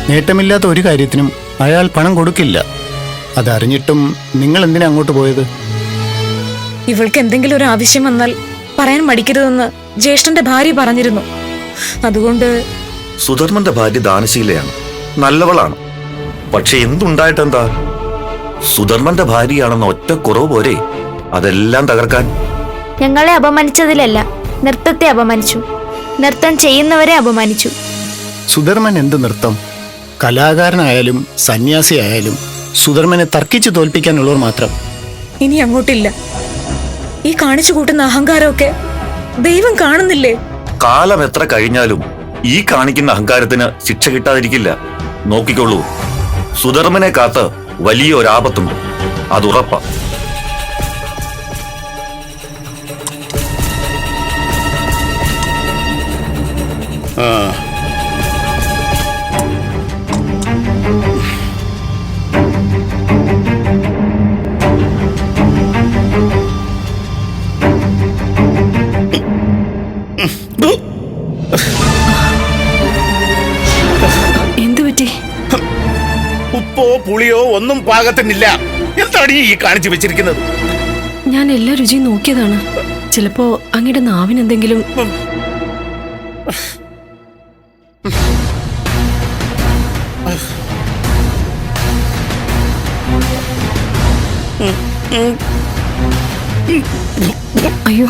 നേട്ടമില്ലാത്ത ഒരു കാര്യത്തിനും അയാൾ പണം കൊടുക്കില്ല. അതറിഞ്ഞിട്ടും നിങ്ങൾ എന്തിനാ അങ്ങോട്ട് പോയത്? ഇവൾക്ക് എന്തെങ്കിലും ഒരു ആവശ്യം വന്നാൽ പറയാൻ മടിക്കരുതെന്ന് ജ്യേഷ്ഠന്റെ ഭാര്യ പറഞ്ഞിരുന്നു. അതുകൊണ്ട് സുധർമ്മന്റെ ഭാര്യ ദാനശീലയാണ്, നല്ലവളാണ്. പക്ഷെ എന്തുണ്ടായിട്ടെന്താ? സുധർമ്മന്റെ ഭാര്യയാണെന്ന ഒറ്റ കുറവ് പോരെ അതെല്ലാം തകർക്കാൻ? ഞങ്ങളെ അപമാനിച്ചതിലല്ല, നൃത്തത്തെ അപമാനിച്ചു. നൃത്തം ചെയ്യുന്നവരെ അപമാനിച്ചു. സുധർമ്മൻ എന്ത് നൃത്തം? കലാകാരനായാലും സന്യാസിയായാലും സുധർമ്മനെ തർക്കിച്ചു തോൽപ്പിക്കാനുള്ളവർ മാത്രം. ഇനി അങ്ങോട്ടില്ല. ഈ കാണിച്ചു കൂട്ടുന്ന അഹങ്കാരമൊക്കെ ദൈവം കാണുന്നില്ലേ? കാലം എത്ര കഴിഞ്ഞാലും ഈ കാണിക്കുന്ന അഹങ്കാരത്തിന് ശിക്ഷ കിട്ടാതിരിക്കില്ല. നോക്കിക്കൊള്ളൂ, സുധർമ്മനെ കാത്ത് വലിയ ഒരാപത്തുണ്ട്, അതുറപ്പാ. എന്തുപറ്റി? ഉപ്പോ പുളിയോ ഒന്നും പാകത്തിനില്ല. എന്താണ് ഈ കാണിച്ചു വെച്ചിരിക്കുന്നത്? ഞാൻ എല്ലാ രുചിയും നോക്കിയതാണ്. ചിലപ്പോ അങ്ങയുടെ നാവിനെന്തെങ്കിലും. അയ്യോ,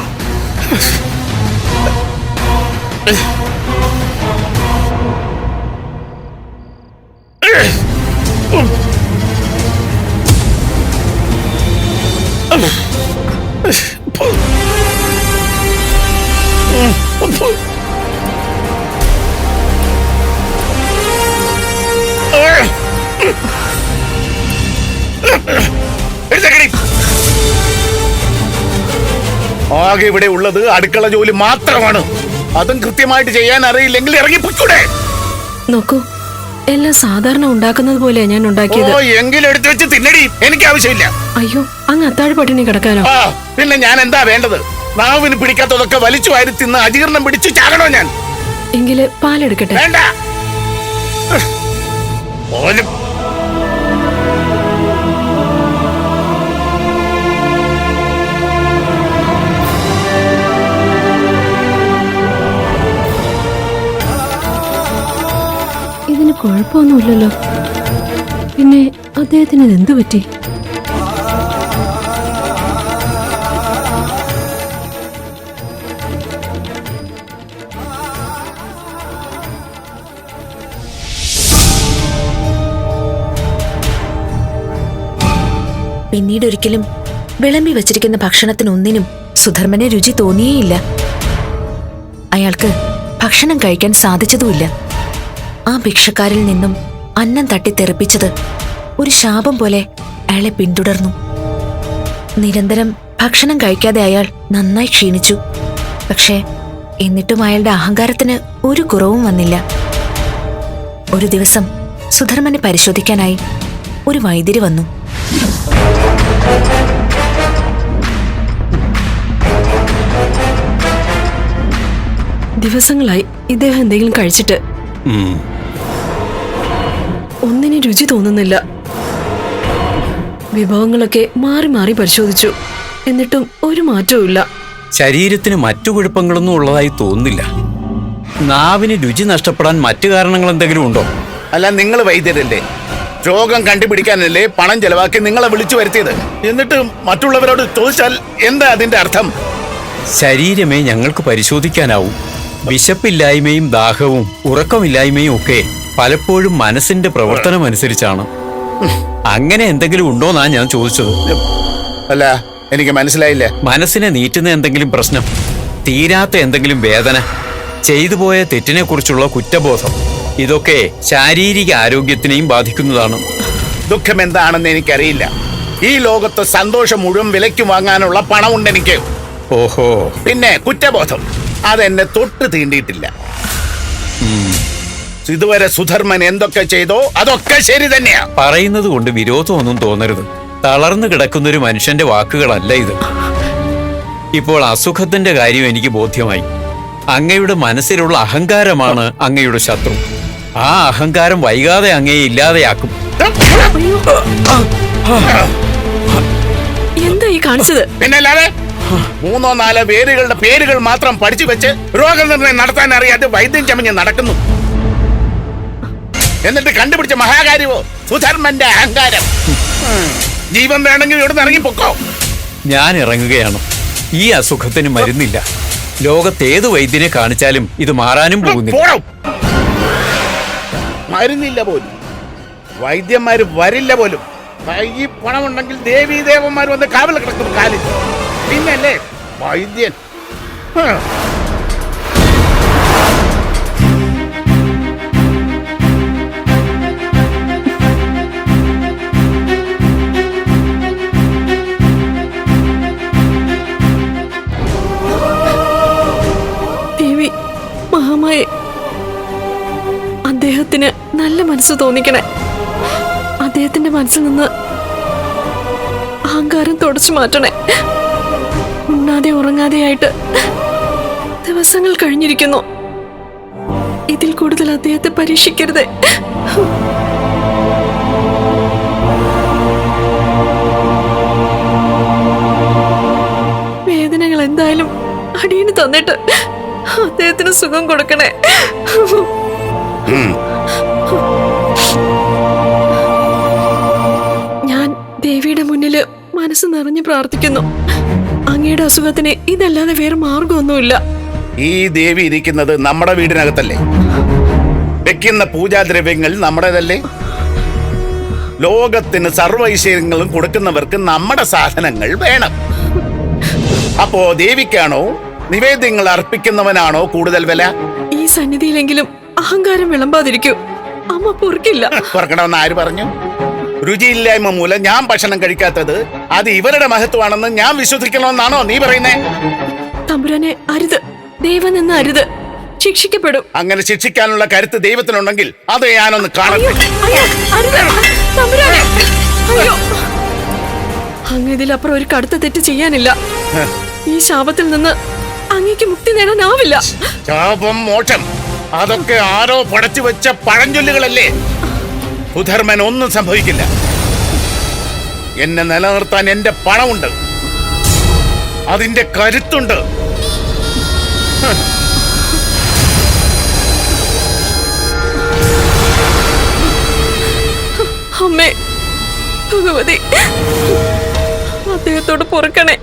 ആകെ ഇവിടെ ഉള്ളത് അടുക്കള ജോലി മാത്രമാണ്. അതും കൃത്യമായിട്ട് ചെയ്യാൻ അറിയില്ലെങ്കിൽ ഇറങ്ങിപ്പോയിക്കൂടെ? നോക്കൂ, എല്ലാം സാധാരണ ഉണ്ടാക്കുന്നത് പോലെയാ ഞാൻ ഉണ്ടാക്കിയത്. എങ്കിലും എടുത്തു വെച്ച് തിന്നടി, എനിക്ക് ആവശ്യമില്ല. അയ്യോ, അങ്ങ് അത്താഴ പട്ടിണി കിടക്കാനോ? പിന്നെ ഞാൻ എന്താ വേണ്ടത്? നാവിന് പിടിക്കാത്തതൊക്കെ വലിച്ചു വാരി തിന്ന് അജീർണം പിടിച്ചു ചാകണോ ഞാൻ? എങ്കില് പാലെടുക്കട്ടെ? വേണ്ട. ഇതിന് കുഴപ്പമൊന്നുമില്ലല്ലോ. പിന്നെ അദ്ദേഹത്തിന് എന്തു പറ്റി? പിന്നീടൊരിക്കലും വിളമ്പി വച്ചിരിക്കുന്ന ഭക്ഷണത്തിനൊന്നിനും സുധർമ്മനെ രുചി തോന്നിയേയില്ല. അയാൾക്ക് ഭക്ഷണം കഴിക്കാൻ സാധിച്ചതുമില്ല. ആ ഭിക്ഷക്കാരിൽ നിന്നും അന്നം തട്ടിത്തെറിപ്പിച്ചത് ഒരു ശാപം പോലെ അയാളെ പിന്തുടർന്നു. നിരന്തരം ഭക്ഷണം കഴിക്കാതെ അയാൾ നന്നായി ക്ഷീണിച്ചു. പക്ഷേ എന്നിട്ടും അയാളുടെ അഹങ്കാരത്തിന് ഒരു കുറവും വന്നില്ല. ഒരു ദിവസം സുധർമ്മനെ പരിശോധിക്കാനായി ഒരു വൈദ്യര് വന്നു. ദിവസങ്ങളായി ഇദ്ദേഹം എന്തെങ്കിലും കഴിച്ചിട്ട് ഒന്നിനും രുചി തോന്നുന്നില്ല. വിഭവങ്ങളൊക്കെ മാറി മാറി പരിശോധിച്ചു, എന്നിട്ടും ഒരു മാറ്റവും ഇല്ല. ശരീരത്തിന് മറ്റു കുഴപ്പങ്ങളൊന്നും ഉള്ളതായി തോന്നുന്നില്ല. നാവിന് രുചി നഷ്ടപ്പെടാൻ മറ്റു കാരണങ്ങൾ എന്തെങ്കിലും ഉണ്ടോ? അല്ല, നിങ്ങൾ വൈദ്യരല്ലേ? രോഗം കണ്ടുപിടിക്കാനല്ലേ പണം ചെലവാക്കി നിങ്ങളെ വിളിച്ചു വരുത്തിയത്? എന്നിട്ട് മറ്റുള്ളവരോട് ചോദിച്ചാൽ എന്താ അതിന്റെ അർത്ഥം? ശരീരമേ ഞങ്ങൾക്ക് പരിശോധിക്കാനാവും. വിശപ്പില്ലായ്മയും ദാഹവും ഉറക്കമില്ലായ്മയും ഒക്കെ പലപ്പോഴും മനസ്സിന്റെ പ്രവർത്തനം അനുസരിച്ചാണ്. അങ്ങനെ എന്തെങ്കിലും ഉണ്ടോന്നാ ഞാൻ ചോദിച്ചത്. അല്ല, എനിക്ക് മനസ്സിലായില്ല. മനസ്സിനെ നീറ്റുന്ന എന്തെങ്കിലും പ്രശ്നം, തീരാത്ത എന്തെങ്കിലും വേദന, ചെയ്തു പോയ തെറ്റിനെ കുറിച്ചുള്ള കുറ്റബോധം, ഇതൊക്കെ ശാരീരിക ആരോഗ്യത്തിനെയും ബാധിക്കുന്നതാണ്. ദുഃഖം എന്താണെന്ന് എനിക്കറിയില്ല. ഈ ലോകത്ത് സന്തോഷം മുഴുവൻ വിലയ്ക്ക് വാങ്ങാനുള്ള പണമുണ്ട് എനിക്ക്. ഓഹോ. പിന്നെ കുറ്റബോധം, അതെന്നെ തൊട്ട് തീണ്ടിയിട്ടില്ല. ഇതുവരെ സുധർമ്മൻ എന്തൊക്കെ ചെയ്തോ അതൊക്കെ ശരി തന്നെയാ. പറയുന്നത് കൊണ്ട് വിരോധമൊന്നും തോന്നരുത്. തളർന്നു കിടക്കുന്ന ഒരു മനുഷ്യന്റെ വാക്കുകളല്ല ഇത്. ഇപ്പോൾ അസുഖത്തിന്റെ കാര്യം എനിക്ക് ബോധ്യമായി. അങ്ങയുടെ മനസ്സിലുള്ള അഹങ്കാരമാണ് അങ്ങയുടെ ശത്രു. ആ അഹങ്കാരം വൈകാതെ അങ്ങേ ഇല്ലാതെയാക്കും. എന്താ ഈ കാണിച്ചത്? പിന്നല്ലാതെ 3-4 വേരുകളുടെ പേരുകൾ മാത്രം പഠിച്ചു വെച്ച് രോഗനിർണയം നടത്താൻ അറിയാതെ വൈദ്യം ചമഞ്ഞ് നടക്കുന്നു. എന്നിട്ട് കണ്ടുപിടിച്ച മഹാകാര്യമോ സുധർമ്മന്റെ അഹങ്കാരം. ജീവൻ വേണമെങ്കിൽ ഇവിടെ ഇറങ്ങി പൊക്കോ. ഞാൻ ഇറങ്ങുകയാണ്. ഈ അസുഖത്തിന് മരുന്നില്ല. ലോകത്തേത് വൈദ്യനെ കാണിച്ചാലും ഇത് മാറാനും പോകുന്നില്ല. പോടോ. മരുന്നില്ല പോലും, വൈദ്യന്മാര് വരില്ല പോലും. ഈ പണമുണ്ടെങ്കിൽ ദേവീ ദേവന്മാർ വന്ന് കാവൽ കിടക്കും കാലിൽ. പിന്നല്ലേ വൈദ്യൻ. ദേവി മഹാമായ അദ്ദേഹത്തിന് നല്ല മനസ്സ് തോന്നിക്കണേ. അദ്ദേഹത്തിന്റെ മനസ്സിൽ നിന്ന് അഹങ്കാരം തുടച്ചു മാറ്റണേ. ഉണ്ണാതെ ഉറങ്ങാതെയായിട്ട് ദിവസങ്ങൾ കഴിഞ്ഞിരിക്കുന്നു. ഇതിൽ കൂടുതൽ അദ്ദേഹത്തെ പരീക്ഷിക്കരുതേ. വേദനകൾ എന്തായാലും അടിയന് തന്നിട്ട് അദ്ദേഹത്തിന് സുഖം കൊടുക്കണേ. ഞാൻ ദേവിയുടെ മുന്നില് മനസ്സ് നിറഞ്ഞു പ്രാർത്ഥിക്കുന്നു. അങ്ങയുടെ അസുഖത്തിന് ഇതല്ലാതെ വേറെ മാർഗമൊന്നുമില്ല. ഈ ദേവി ഇരിക്കുന്നത് നമ്മുടെ വീടിനകത്തല്ലേ? വെക്കുന്ന പൂജാദ്രവ്യങ്ങൾ നമ്മുടേതല്ലേ? ലോകത്തിന് സർവ്വ ഐശ്വര്യങ്ങളും കൊടുക്കുന്നവർക്ക് നമ്മുടെ സാധനങ്ങൾ വേണം. അപ്പോ ദേവിക്കാണോ നിവേദ്യങ്ങൾ അർപ്പിക്കുന്നവനാണോ കൂടുതൽ വില? ഈ സന്നിധിയിലെങ്കിലും അഹങ്കാരം വിളമ്പാതിരിക്കൂ. അമ്മ പൊറുക്കില്ല. പൊറുക്കണമെന്ന് ആര് പറഞ്ഞു? രുചിയില്ലായ്മ മൂലം ഞാൻ ഭക്ഷണം കഴിക്കാത്തത് അത് ഇവരുടെ മഹത്വമാണെന്ന് ഞാൻ വിശ്വസിക്കണമെന്നാണോ നീ പറയുന്നേ? തമ്പുരാനെ അരുത്, ദൈവം നിന്ന് അരുത്, ശിക്ഷിക്കപ്പെടും. അങ്ങനെ ശിക്ഷിക്കാനുള്ള കരുത്ത് ദൈവത്തിനുണ്ടെങ്കിൽ അത് ഞാനൊന്ന് കാണട്ടെ. അങ്ങ് ഇതിലപ്പുറം ഒരു കടുത്ത തെറ്റ് ചെയ്യാനില്ല. ഈ ശാപത്തിൽ നിന്ന് അങ്ങേക്ക് മുക്തി നേടാനാവില്ല. ശാപം മോക്ഷം അതൊക്കെ ആരോ പടച്ചു വെച്ച പഴഞ്ചൊല്ലുകളല്ലേ? സുധർമ്മൻ ഒന്നും സംഭവിക്കില്ല. എന്നെ നിലനിർത്താൻ എന്റെ പണമുണ്ട്, അതിന്റെ കരുത്തുണ്ട്. അമ്മേ ഭഗവതി, അദ്ദേഹത്തോട് പൊറുക്കണേ.